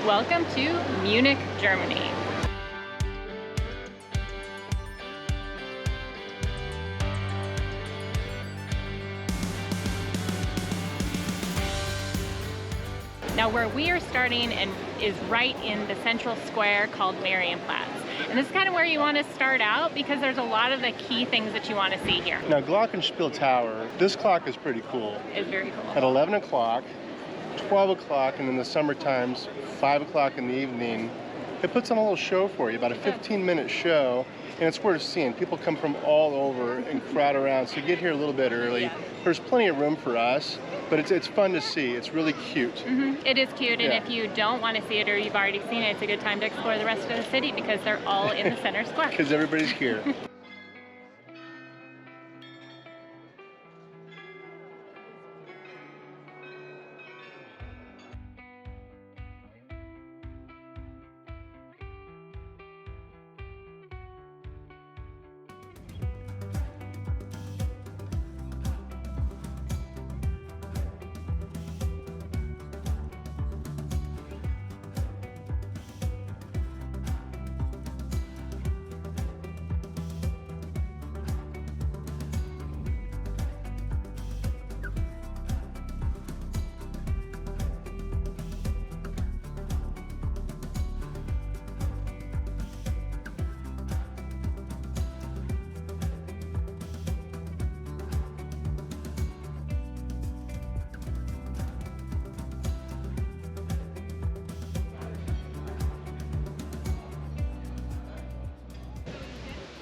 Welcome to Munich, Germany. Now where we are starting is right in the central square called Marienplatz. And this is kind of where you want to start out because there's a lot of the key things that you want to see here. Now Glockenspiel Tower, this clock is pretty cool. It's very cool. At 11 o'clock, 12 o'clock, and in the summer times, 5 o'clock in the evening, it puts on a little show for you, about a 15-minute show, and it's worth seeing. People come from all over and crowd around, so you get here a little bit early. Yeah. There's plenty of room for us, but it's fun to see. It's really cute. Mm-hmm. It is cute, and if you don't want to see it or you've already seen it, it's a good time to explore the rest of the city because they're all in the center square. Because everybody's here.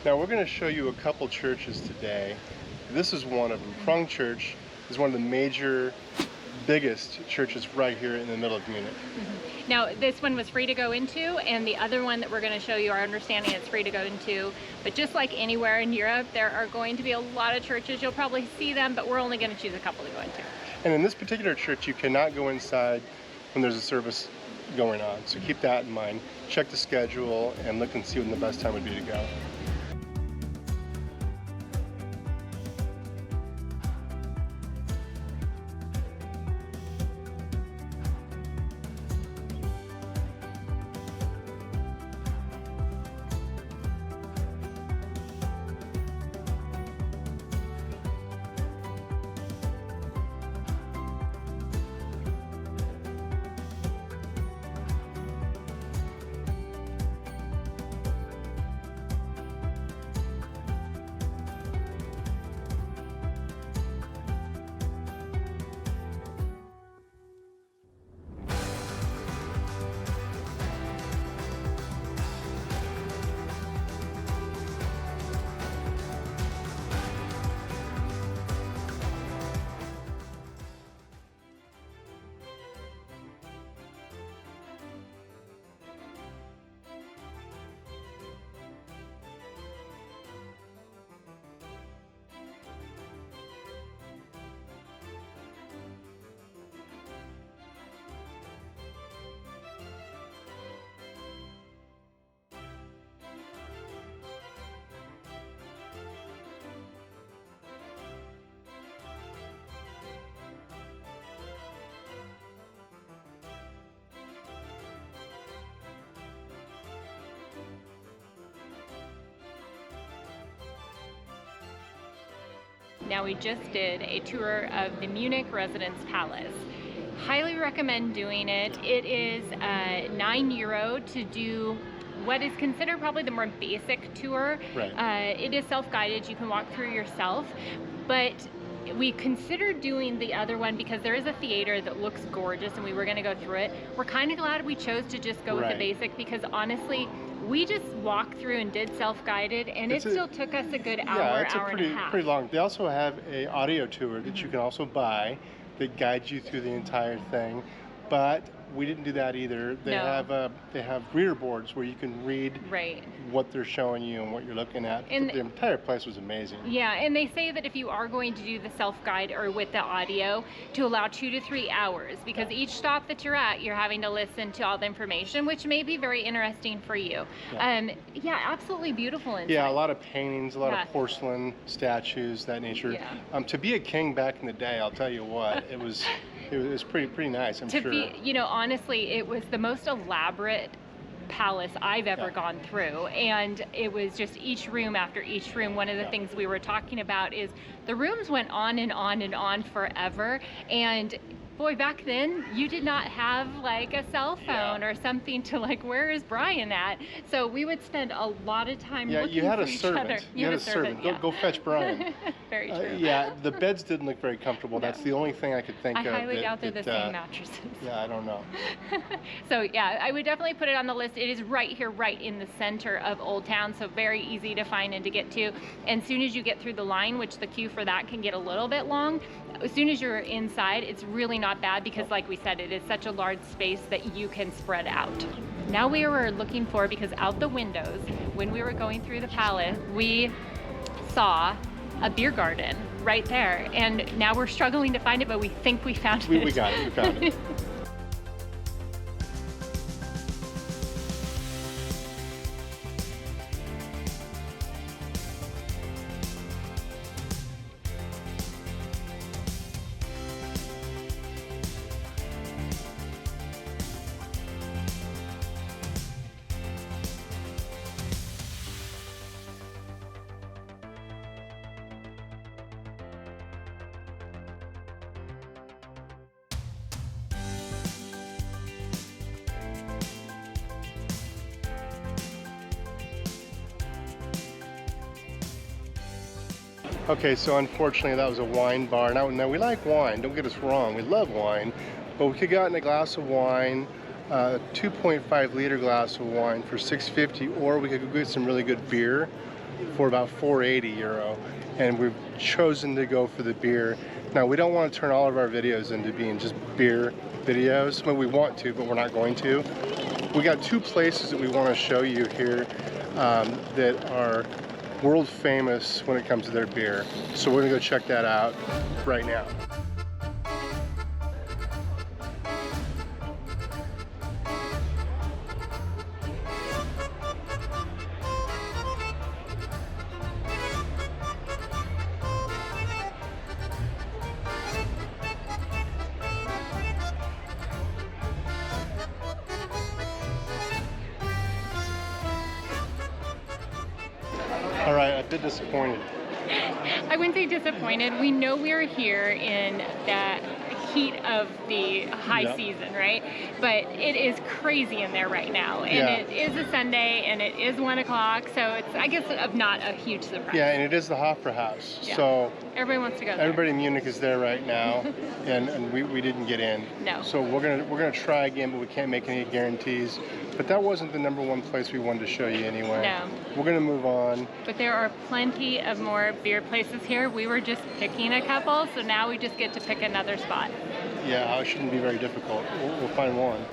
Now we're going to show you a couple churches today. This is one of them. Prung Church is one of the major, biggest churches right here in the middle of Munich. Mm-hmm. Now this one was free to go into, and the other one that we're going to show you, our understanding, it's free to go into. But just like anywhere in Europe, there are going to be a lot of churches. You'll probably see them, but we're only going to choose a couple to go into. And in this particular church, you cannot go inside when there's a service going on. So keep that in mind. Check the schedule and look and see when the best time would be to go. Now we just did a tour of the Munich Residence Palace. Highly recommend doing it. It is €9 to do what is considered probably the more basic tour. Right. It is self-guided, you can walk through yourself, but we considered doing the other one because there is a theater that looks gorgeous and we were going to go through it. We're kind of glad we chose to just go with the basic because honestly, we just walked through and did self-guided, and it still took us a good hour, hour and a half. Pretty long. They also have a audio tour that you can also buy that guides you through the entire thing, but we didn't do that either. They have reader boards where you can read what they're showing you and what you're looking at. And the entire place was amazing. Yeah, and they say that if you are going to do the self-guide or with the audio, to allow 2 to 3 hours, because each stop that you're at, you're having to listen to all the information, which may be very interesting for you. Yeah, absolutely beautiful inside. Yeah, a lot of paintings, a lot of porcelain statues, that nature. To be a king back in the day, I'll tell you what, it was It was pretty nice, I'm to sure. be, you know, honestly, it was the most elaborate palace I've ever gone through, and it was just each room after each room. One of the things we were talking about is the rooms went on and on and on forever, and boy, back then you did not have like a cell phone or something to like, where is Brian at? So we would spend a lot of time looking you had for a each servant. other. You had a servant. Go fetch Brian. Very true. Yeah, the beds didn't look very comfortable. That's the only thing I could think of. I highly doubt they're the same mattresses. Yeah, I don't know. So yeah, I would definitely put it on the list. It is right here, right in the center of Old Town, so very easy to find and to get to. And as soon as you get through the line, which the queue for that can get a little bit long, as soon as you're inside, it's really not bad because like we said, it is such a large space that you can spread out. Now we were looking for, because out the windows, when we were going through the palace, we saw a beer garden right there. And now we're struggling to find it, but we think we found it. We got it, we found it. Okay, so unfortunately that was a wine bar. Now we like wine, don't get us wrong, we love wine, but we could have gotten a glass of wine, a 2.5 liter glass of wine for $6.50, or we could go get some really good beer for about €4.80, and we've chosen to go for the beer. Now we don't want to turn all of our videos into being just beer videos. Well, we want to, but we're not going to. We got two places that we want to show you here that are world famous when it comes to their beer. So we're gonna go check that out right now. All right, a bit disappointed. I wouldn't say disappointed. We know we're here in that heat of the high season, right? But it is crazy in there right now. And it is a Sunday and it is 1 o'clock. So it's, I guess, not a huge surprise. Yeah, and it is the Hofbräu House. Yeah. So everybody wants to go there. Everybody in Munich is there right now, and we didn't get in. No. So we're gonna try again, but we can't make any guarantees. But that wasn't the #1 place we wanted to show you anyway. No. We're gonna move on. But there are plenty of more beer places here. We were just picking a couple, so now we just get to pick another spot. Yeah, it shouldn't be very difficult. We'll find one.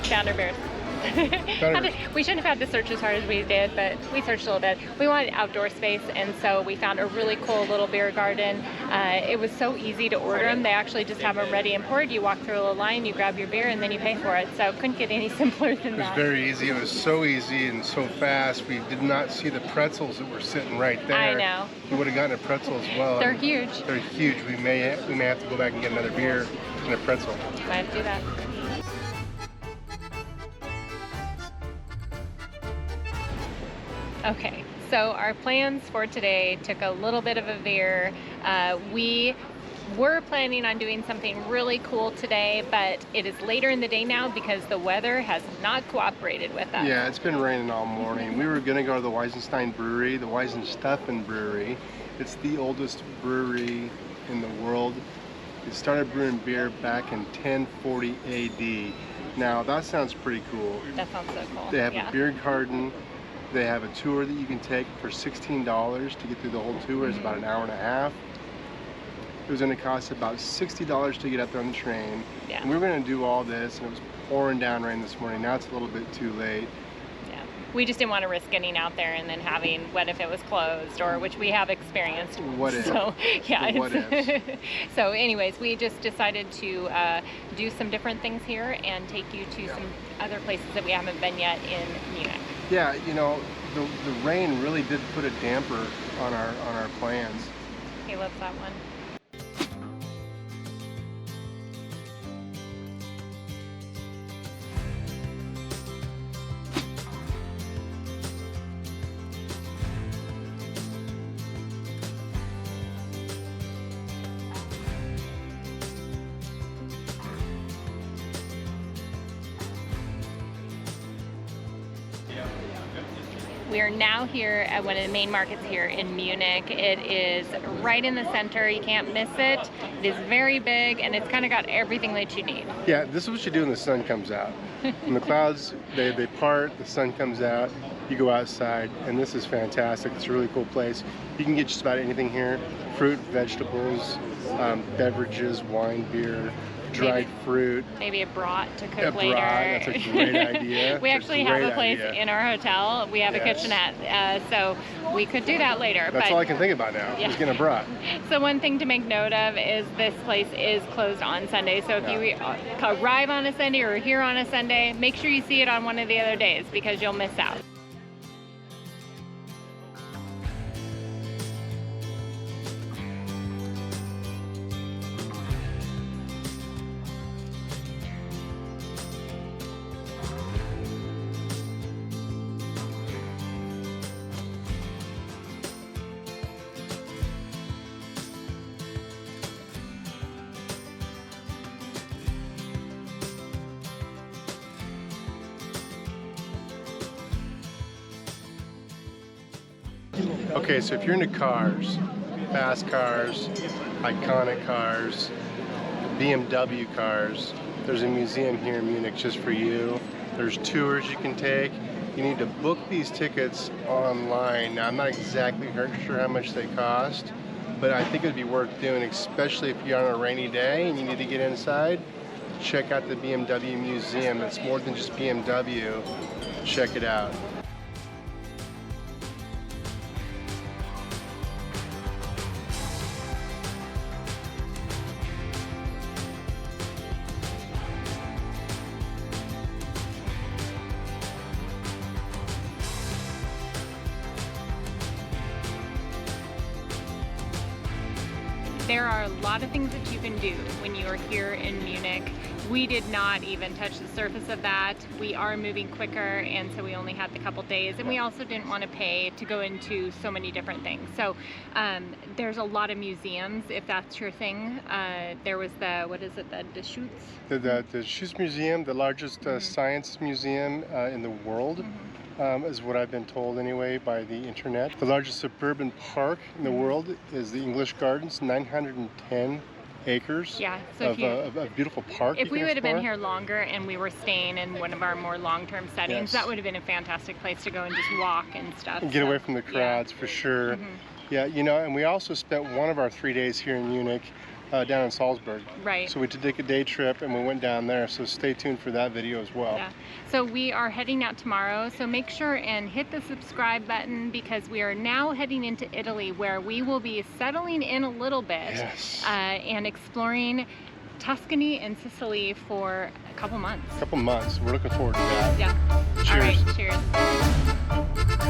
Found our bears. We shouldn't have had to search as hard as we did, but we searched a little bit. We wanted outdoor space, and so we found a really cool little beer garden. It was so easy to order them. They actually just have them ready and poured. You walk through a little line, you grab your beer, and then you pay for it. So couldn't get any simpler than that. It was very easy. It was so easy and so fast. We did not see the pretzels that were sitting right there. I know. We would have gotten a pretzel as well. They're huge. They're huge. We may have to go back and get another beer and a pretzel. Might have to do that. Okay, so our plans for today took a little bit of a veer. We were planning on doing something really cool today, but it is later in the day now because the weather has not cooperated with us. Yeah, it's been raining all morning. We were going to go to the Weizenstein Brewery, the Weizenstephan Brewery. It's the oldest brewery in the world. It started brewing beer back in 1040 AD. Now that sounds pretty cool. That sounds so cool. They have a beer garden. They have a tour that you can take for $16 to get through the whole tour. It's about an hour and a half. It was going to cost about $60 to get up there on the train. Yeah. And we were going to do all this, and it was pouring down rain this morning. Now it's a little bit too late. Yeah. We just didn't want to risk getting out there and then having what if it was closed, or which we have experienced. What if? So, yeah. What ifs. So anyways, we just decided to do some different things here and take you to some other places that we haven't been yet in Munich. Yeah, you know, the rain really did put a damper on our plans. He loves that one. We are now here at one of the main markets here in Munich. It is right in the center. You can't miss it. It is very big, and it's kind of got everything that you need. Yeah, this is what you do when the sun comes out. When the clouds, they part, the sun comes out, you go outside, and this is fantastic. It's a really cool place. You can get just about anything here. Fruit, vegetables, beverages, wine, beer, dried fruit. Maybe a brat to cook a later. Brat, that's a great idea. We actually have a place in our hotel. We have a kitchenette, so we could do that later. That's all I can think about now, is getting a brat. So one thing to make note of is this place is closed on Sunday. So if you arrive on a Sunday or here on a Sunday, make sure you see it on one of the other days because you'll miss out. Okay, so if you're into cars, fast cars, iconic cars, BMW cars, there's a museum here in Munich just for you. There's tours you can take. You need to book these tickets online. Now, I'm not exactly sure how much they cost, but I think it'd be worth doing, especially if you're on a rainy day and you need to get inside. Check out the BMW Museum. It's more than just BMW. Check it out. There are a lot of things that you can do when you are here in Munich. We did not even touch the surface of that. We are moving quicker, and so we only had the couple days, and we also didn't want to pay to go into so many different things. So there's a lot of museums, if that's your thing. There was the, what is it, the Schutz? The Schutz Museum, the largest science museum in the world. Is what I've been told anyway by the internet. The largest suburban park in the world is the English Gardens, 910 acres of a beautiful park. If we would have been here longer and we were staying in one of our more long-term settings, that would have been a fantastic place to go and just walk and stuff. And get away from the crowds for sure. Yeah, you know, and we also spent one of our 3 days here in Munich down in Salzburg. Right. So we did take a day trip and we went down there, so stay tuned for that video as well. Yeah. So we are heading out tomorrow, so make sure and hit the subscribe button because we are now heading into Italy where we will be settling in a little bit and exploring Tuscany and Sicily for a couple months. We're looking forward to that. Yeah. Cheers. All right, cheers.